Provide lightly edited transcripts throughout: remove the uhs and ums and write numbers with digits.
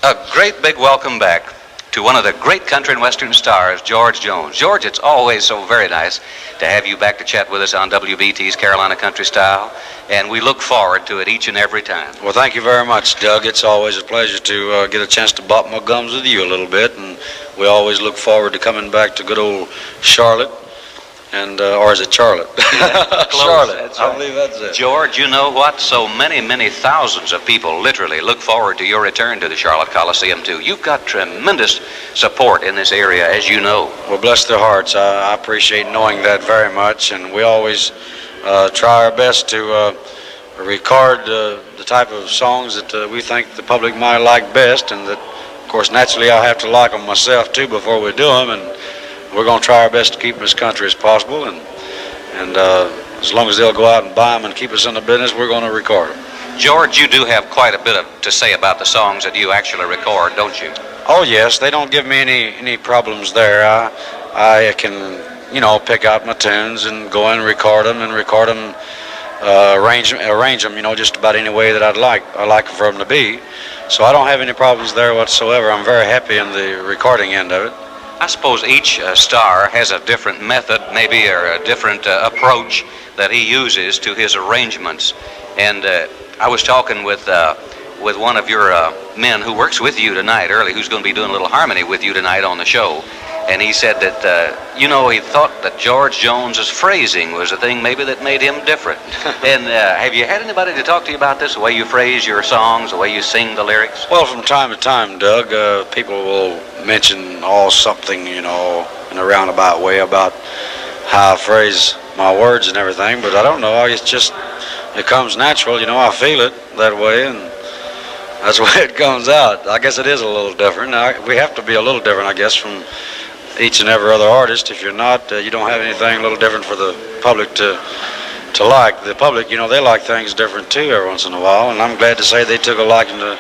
A great big welcome back to one of the great country and western stars, George Jones. George, it's always so very nice to have you back to chat with us on WBT's Carolina Country Style, and we look forward to it each and every time. Well, thank you very much, Doug. It's always a pleasure to get a chance to bop my gums with you a little bit, and we always look forward to coming back to good old Charlotte. And, or is it Charlotte? Charlotte. I believe that's it. George, you know what? So many thousands of people literally look forward to your return to the Charlotte Coliseum, too. You've got tremendous support in this area, as you know. Well, bless their hearts. I appreciate knowing that very much, and we always try our best to record the type of songs that we think the public might like best, and that, of course, naturally I have to like them myself, too, before we do them, and we're going to try our best to keep them as country as possible, and as long as they'll go out and buy them and keep us in the business, we're going to record them. George, you do have quite a bit to say about the songs that you actually record, don't you? Oh, yes. They don't give me any problems there. I can, pick out my tunes and go in and record them, arrange them, just about any way that I like for them to be. So I don't have any problems there whatsoever. I'm very happy in the recording end of it. I suppose each star has a different method, maybe, or a different approach that he uses to his arrangements. And I was talking with one of your men who works with you tonight, early, who's going to be doing a little harmony with you tonight on the show. And he said that, he thought that George Jones's phrasing was a thing maybe that made him different. And have you had anybody to talk to you about this, the way you phrase your songs, the way you sing the lyrics? Well, from time to time, Doug, people will mention something, in a roundabout way about how I phrase my words and everything, but I don't know. It comes natural, I feel it that way, and that's the way it comes out. I guess it is a little different. We have to be a little different, I guess, from each and every other artist. If you're not, you don't have anything a little different for the public to like. The public, they like things different too every once in a while, and I'm glad to say they took a liking to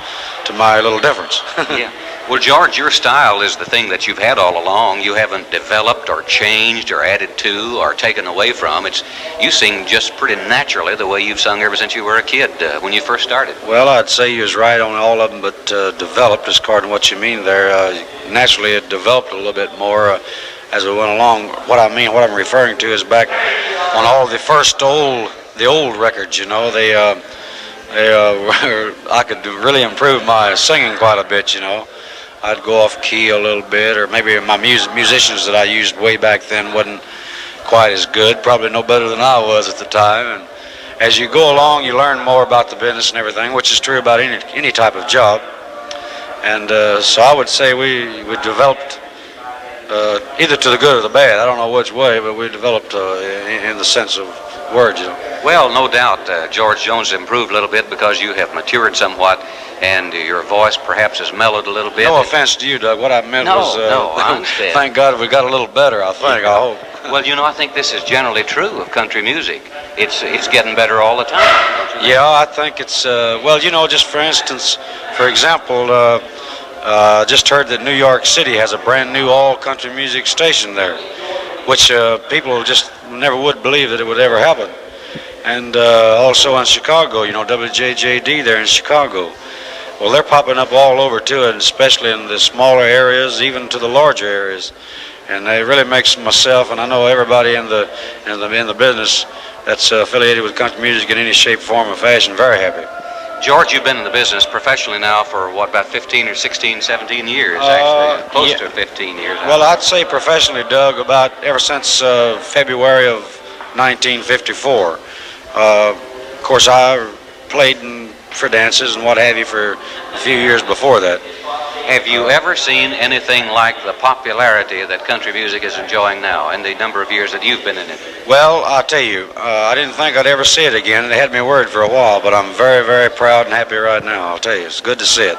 my little difference. Yeah. Well, George, your style is the thing that you've had all along. You haven't developed or changed or added to or taken away from. You sing just pretty naturally the way you've sung ever since you were a kid when you first started. Well, I'd say you was right on all of them, but developed is according to what you mean there. Naturally, it developed a little bit more as we went along. What I'm referring to is back on all the first the old records. I could really improve my singing quite a bit. I'd go off key a little bit, or maybe my musicians that I used way back then wasn't quite as good, probably no better than I was at the time. And as you go along, you learn more about the business and everything, which is true about any type of job. And so I would say we developed either to the good or the bad. I don't know which way, but we developed in the sense of words. Well, no doubt, George Jones improved a little bit because you have matured somewhat, and your voice perhaps has mellowed a little bit. No offense to you, Doug. What I meant was, I understand. Thank God we got a little better, I think, I hope. Well, I think this is generally true of country music. It's getting better all the time, don't you? Yeah, I think it's, just for example, just heard that New York City has a brand new all-country music station there, which people just never would believe that it would ever happen. And also in Chicago, WJJD there in Chicago. Well, they're popping up all over too, and especially in the smaller areas, even to the larger areas. And it really makes myself, and I know everybody in the business that's affiliated with country music in any shape, form, or fashion, very happy. George, you've been in the business professionally now for about 15 or 16, 17 years, actually. Close to 15 years. Well, I'd say professionally, Doug, about ever since February of 1954. Of course, I played for dances and what have you for a few years before that. Have you ever seen anything like the popularity that country music is enjoying now in the number of years that you've been in it? Well, I'll tell you, I didn't think I'd ever see it again. It had me worried for a while, but I'm very, very proud and happy right now. I'll tell you, it's good to see it.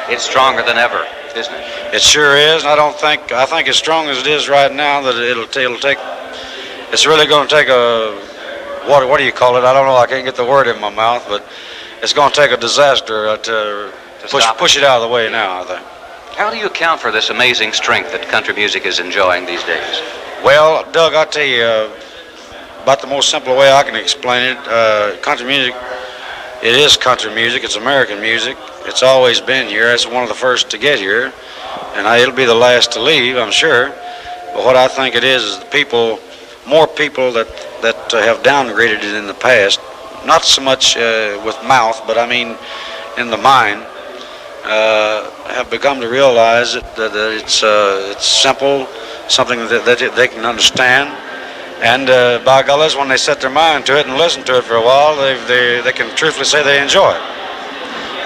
It's stronger than ever, isn't it? It sure is, and I think as strong as it is right now, that it'll take. It's really going to take what do you call it? I don't know. I can't get the word in my mouth, but it's going to take a disaster to push it out of the way now, I think. How do you account for this amazing strength that country music is enjoying these days? Well, Doug, I'll tell you about the most simple way I can explain it. Country music It is country music. It's American music. It's always been here. It's one of the first to get here, and it'll be the last to leave, I'm sure. But what I think it is the people, more people that have downgraded it in the past, not so much with mouth, but I mean in the mind, have become to realize that it's simple, something that they can understand. And by golly, when they set their mind to it and listen to it for a while, they can truthfully say they enjoy it.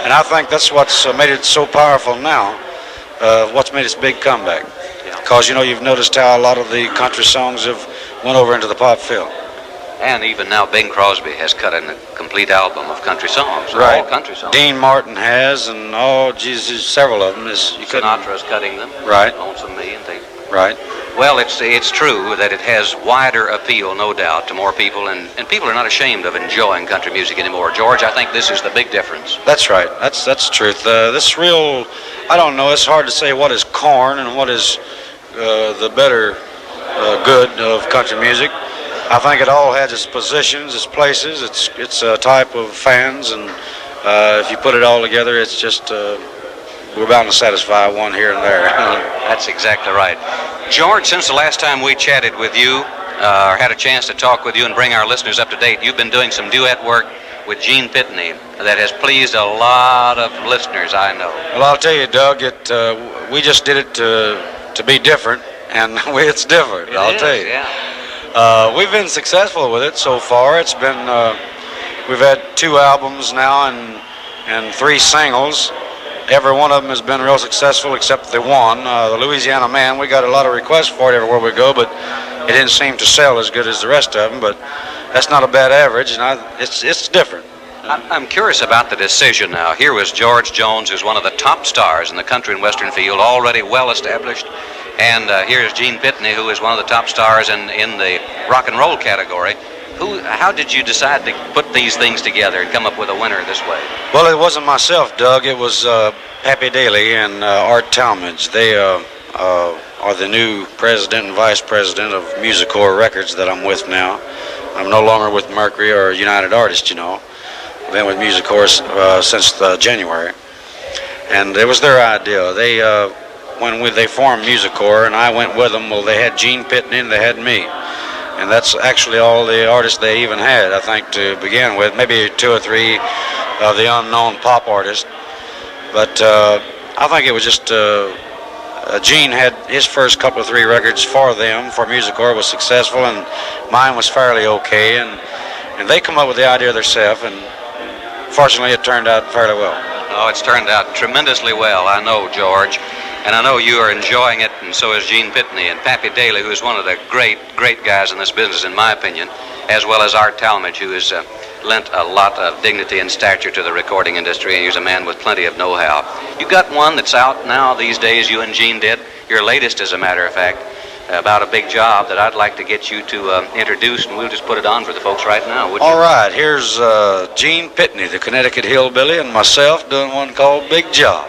And I think that's what's made it so powerful now, what's made its big comeback. Because, you know, you've noticed how a lot of the country songs have went over into the pop field. And even now, Bing Crosby has cut in a complete album of country songs. Right. All country songs. Dean Martin has, and several of them. Sinatra's cutting them. Right. Lonesome Me and things. Right. Well, it's true that it has wider appeal, no doubt, to more people, and people are not ashamed of enjoying country music anymore. George, I think this is the big difference. That's right. That's the truth. This real, I don't know, it's hard to say what is corn and what is the better good of country music. I think it all has its positions, its places, its type of fans, and if you put it all together, it's just we're bound to satisfy one here and there. That's exactly right. George, since the last time we chatted with you, or had a chance to talk with you and bring our listeners up to date, you've been doing some duet work with Gene Pitney that has pleased a lot of listeners, I know. Well, I'll tell you, Doug, we just did it to be different, and it's different, I'll tell you. Yeah. We've been successful with it so far. It's been, we've had 2 albums now and 3 singles. Every one of them has been real successful except the one, the Louisiana Man. We got a lot of requests for it everywhere we go, but it didn't seem to sell as good as the rest of them. But that's not a bad average, and it's different. I'm curious about the decision now. Here was George Jones, who's one of the top stars in the country and western field, already well established. And here's Gene Pitney, who is one of the top stars in the rock and roll category. How did you decide to put these things together and come up with a winner this way? Well, it wasn't myself, Doug. It was Pappy Daly and Art Talmadge. They are the new president and vice president of Musicor Records that I'm with now. I'm no longer with Mercury or United Artists, you know. I've been with Musicor since January. And it was their idea. They formed Musicor, and I went with them. Well, they had Gene Pitney and they had me. And that's actually all the artists they even had, I think, to begin with. Maybe 2 or 3 of the unknown pop artists. But I think it was just Gene had his first couple of 3 records for them, for Musicor, was successful, and mine was fairly okay. And they come up with the idea themselves, and fortunately it turned out fairly well. Oh, it's turned out tremendously well, I know, George. And I know you are enjoying it, and so is Gene Pitney and Pappy Daly, who is one of the great guys in this business, in my opinion, as well as Art Talmadge, who has lent a lot of dignity and stature to the recording industry, and he's a man with plenty of know-how. You got one that's out now these days, you and Gene did, your latest, as a matter of fact, about a big job that I'd like to get you to introduce, and we'll just put it on for the folks right now, would you? All right, here's Gene Pitney, the Connecticut hillbilly, and myself doing one called Big Job.